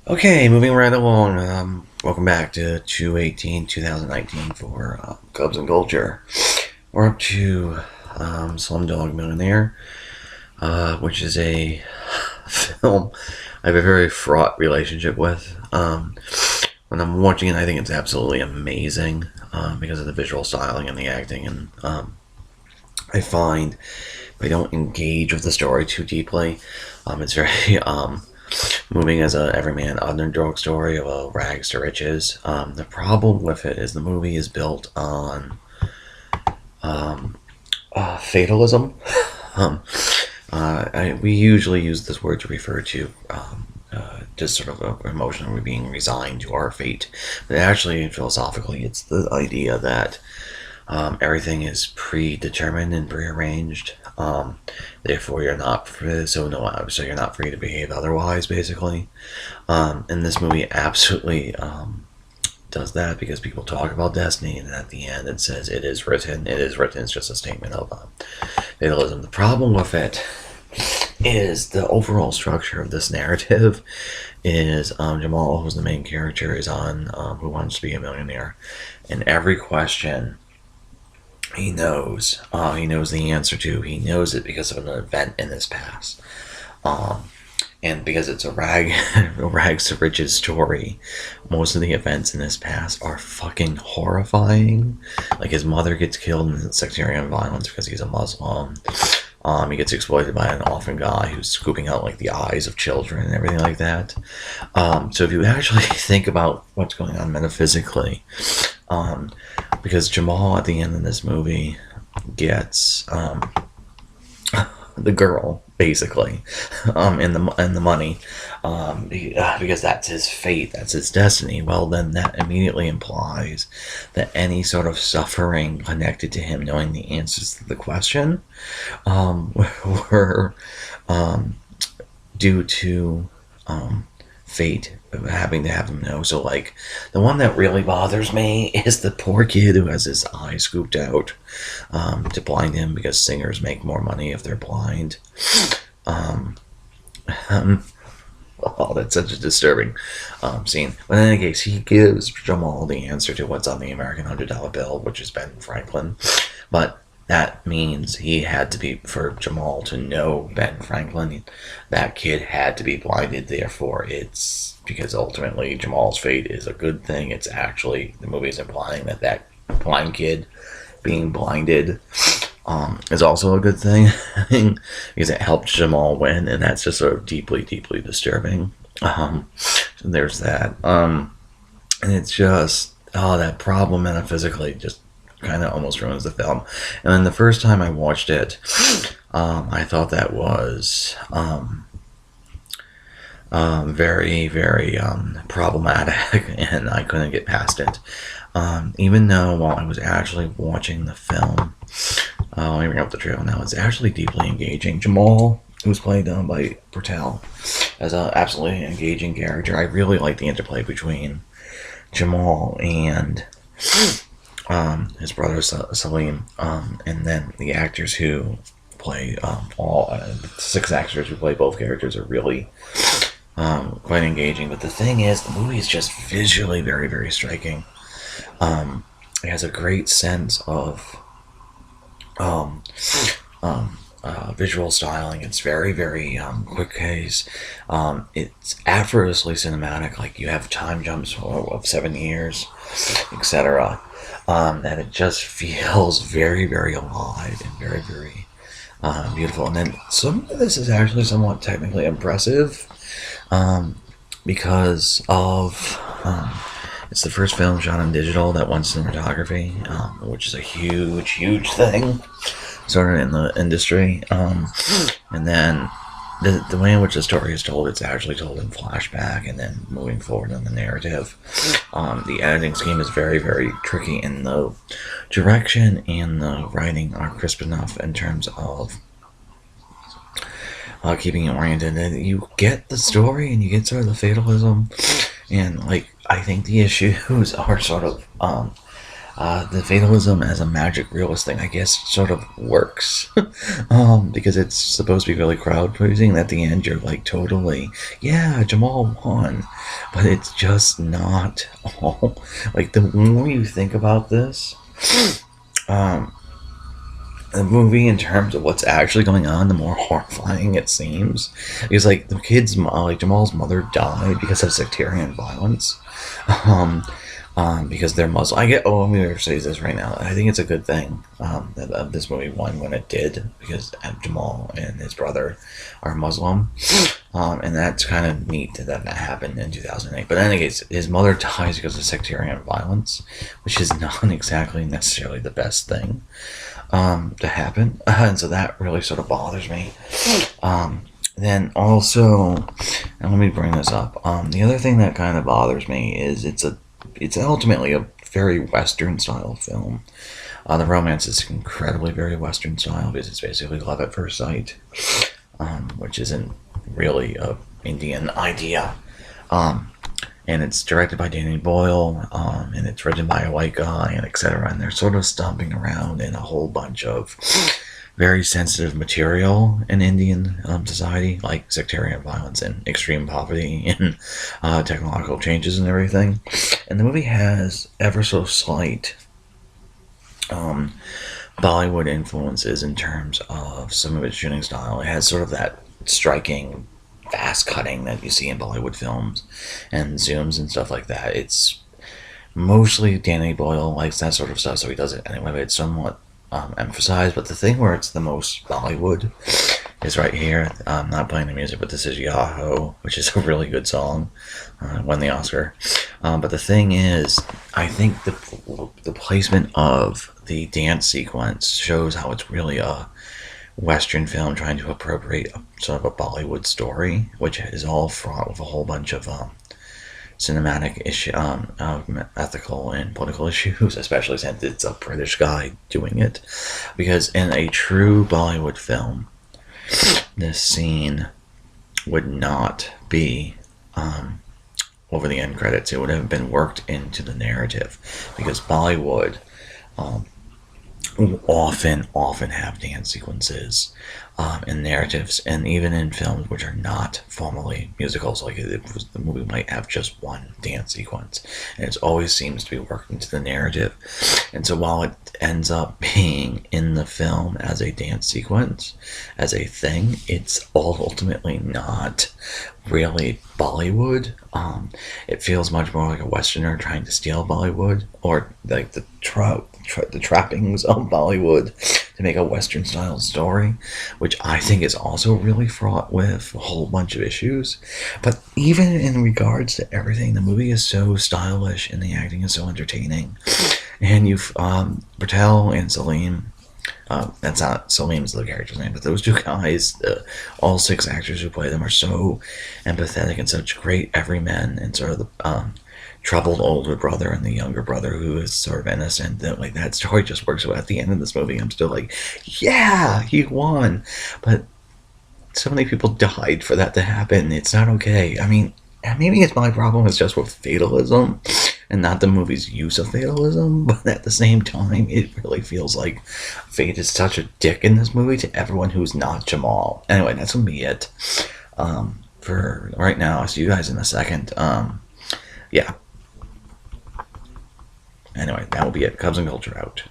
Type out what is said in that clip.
Okay, moving right along. Welcome back to 2019 for Cubs and Culture. We're up to Slumdog Millionaire, which is a film I have a very fraught relationship with. When I'm watching it, I think it's absolutely amazing because of the visual styling and the acting, and I find if I don't engage with the story too deeply, it's very moving as a everyman underdog story of a rags to riches. The problem with it is the movie is built on fatalism. um, we usually use this word to refer to just sort of emotionally being resigned to our fate. But actually, philosophically, it's the idea that everything is predetermined and prearranged. Therefore, you're not so you're not free to behave otherwise. Basically, and this movie absolutely does that because people talk about destiny, and at the end it says it is written. It is written. It's just a statement of fatalism. The problem with it is the overall structure of this narrative is Jamal, who's the main character, is on Who Wants to Be a Millionaire, and every question he knows the answer to. He knows it because of an event in his past. And because it's a rags to riches story, most of the events in his past are fucking horrifying. Like his mother gets killed in sectarian violence because he's a Muslim. He gets exploited by an orphan guy who's scooping out like the eyes of children and everything like that. So if you actually think about what's going on metaphysically, because Jamal at the end of this movie gets the girl basically, and the money, because that's his fate, that's his destiny. Well, then that immediately implies that any sort of suffering connected to him knowing the answers to the question were due to fate having to have him know. So, like, the one that really bothers me is the poor kid who has his eye scooped out to blind him because singers make more money if they're blind. Oh, that's such a disturbing scene. But in any case, he gives Jamal the answer to what's on the American $100 bill, which is Ben Franklin. But that means he had to be, for Jamal to know Ben Franklin, that kid had to be blinded. Therefore, it's because ultimately Jamal's fate is a good thing. It's actually, the movie is implying that that blind kid being blinded is also a good thing because it helped Jamal win, and that's just sort of deeply, deeply disturbing. So there's that. And it's just, that problem metaphysically just kind of almost ruins the film. And then the first time I watched it, I thought that was very, very problematic, and I couldn't get past it. Even though while I was actually watching the film, let me bring up the trailer now, it's actually deeply engaging. Jamal, who's played by Bertel, as an absolutely engaging character. I really like the interplay between Jamal and his brother Salim, and then the actors who play all 6 actors who play both characters are really quite engaging. But the thing is, the movie is just visually very, very striking. It has a great sense of visual styling. It's very, very quick pace. It's effortlessly cinematic. Like, you have time jumps of 7 years, etc. And it just feels very, very alive and very, very beautiful. And then some of this is actually somewhat technically impressive because of it's the first film shot on digital that won cinematography, which is a huge, huge thing sort of in the industry. And then the way in which the story is told, it's actually told in flashback and then moving forward in the narrative. The editing scheme is very, very tricky, and the direction and the writing are crisp enough in terms of keeping it oriented. And you get the story and you get sort of the fatalism, and like, I think the issues are sort of The fatalism as a magic realist thing, I guess, sort of works. Because it's supposed to be really crowd pleasing. And at the end, you're like, totally, yeah, Jamal won. But it's just not all. Like, the more you think about this, um, the movie in terms of what's actually going on, the more horrifying it seems. Because, like, the kid's, like, Jamal's mother died because of sectarian violence. Um, because they're Muslim. I get. Oh, let me say this right now. I think it's a good thing that this movie won when it did, because Jamal and his brother are Muslim, and that's kind of neat that that happened in 2008. But in any case, his mother dies because of sectarian violence, which is not exactly necessarily the best thing to happen, and so that really sort of bothers me. Then also, and let me bring this up. The other thing that kind of bothers me is it's ultimately a very Western style film. The romance is incredibly very Western style because it's basically love at first sight, which isn't really a Indian idea. And it's directed by Danny Boyle, and it's written by a white guy, and etc. And they're sort of stomping around in a whole bunch of very sensitive material in Indian society, like sectarian violence and extreme poverty and technological changes and everything. And the movie has ever so slight Bollywood influences in terms of some of its shooting style. It has sort of that striking fast cutting that you see in Bollywood films and zooms and stuff like that. It's mostly Danny Boyle likes that sort of stuff, so he does it anyway, but it's somewhat emphasized. But the thing where it's the most Bollywood is right here. I'm not playing the music, but this is Yahoo, which is a really good song. Won the Oscar. But the thing is, I think the placement of the dance sequence shows how it's really a Western film trying to appropriate sort of a Bollywood story, which is all fraught with a whole bunch of cinematic issue, ethical and political issues, especially since it's a British guy doing it. Because in a true Bollywood film, this scene would not be over the end credits. It would have been worked into the narrative, because Bollywood often have dance sequences and narratives, and even in films which are not formally musicals, like the movie might have just one dance sequence, and it always seems to be working to the narrative. And so while it ends up being in the film as a dance sequence, as a thing, it's ultimately not really Bollywood. It feels much more like a Westerner trying to steal Bollywood, or like the trappings of Bollywood to make a Western style story, which I think is also really fraught with a whole bunch of issues. But even in regards to everything, the movie is so stylish and the acting is so entertaining. And you've Patel and Salim. That's not Salim's the character's name, but those two guys, all six actors who play them, are so empathetic and such great everymen, and sort of the troubled older brother and the younger brother who is sort of innocent. That, like, that story just works. So at the end of this movie, I'm still like, yeah, he won. But so many people died for that to happen. It's not okay. I mean, maybe it's my problem is just with fatalism and not the movie's use of fatalism, but at the same time, it really feels like fate is such a dick in this movie to everyone who's not Jamal. Anyway, that's gonna be it for right now. I'll see you guys in a second. Yeah. Anyway, that will be it. Cubs and Culture out.